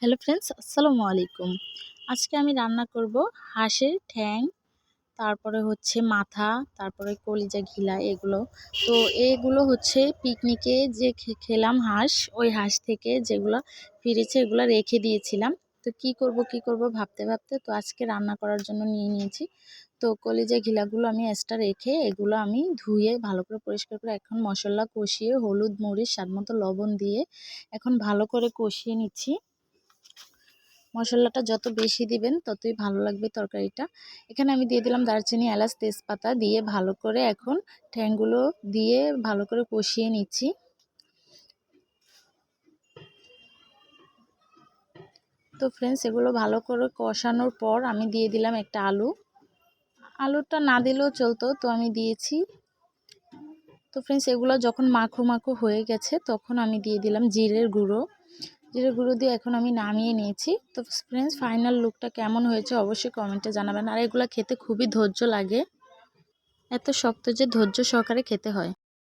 Hello friends, আসসালামু আলাইকুম। আজকে আমি রান্না করব হাঁসের ঠ্যাং, তারপরে হচ্ছে মাথা, তারপরে কলিজা ঘিলা এগুলো। তো এগুলো হচ্ছে পিকনিকে যে খেলাম হাঁস, ওই হাঁস থেকে যেগুলো ফিরেছে এগুলো রেখে দিয়েছিলাম। তো কি করব ভাবতে ভাবতে তো আজকে রান্না করার জন্য নিয়ে নিয়েছি। তো কলিজা ঘিলাগুলো আমি এক্সট্রা রেখে এগুলো আমি ধুয়ে ভালো করে পরিষ্কার করে এখন মশলা কষিয়ে হলুদ মরিচ স্বাদমতো লবণ দিয়ে এখন ভালো করে কষিয়ে নিচ্ছি। মশলাটা যত বেশি দিবেন ততই ভালো লাগবে তরকারিটা। এখানে আমি দিয়ে দিলাম দারচিনি, এলাচ, তেজপাতা দিয়ে ভালো করে এখন ঠ্যাংগুলো দিয়ে ভালো করে কষিয়ে নিচ্ছি। তো ফ্রেন্ডস, এগুলো ভালো করে কষানোর পর আমি দিয়ে দিলাম একটা আলু। আলুটা না দিলেও চলতো, তো আমি দিয়েছি। তো ফ্রেন্ডস, এগুলো যখন মাখো মাখো হয়ে গেছে তখন আমি দিয়ে দিলাম জিরের গুঁড়ো দিয়ে এখন আমি নামিয়ে নিয়েছি। তো ফ্রেন্ডস, ফাইনাল লুকটা কেমন হয়েছে অবশ্যই কমেন্টে জানাবেন। আর এগুলো খেতে খুবই ধৈর্য লাগে, এত শক্ত যে ধৈর্য সহকারে খেতে হয়।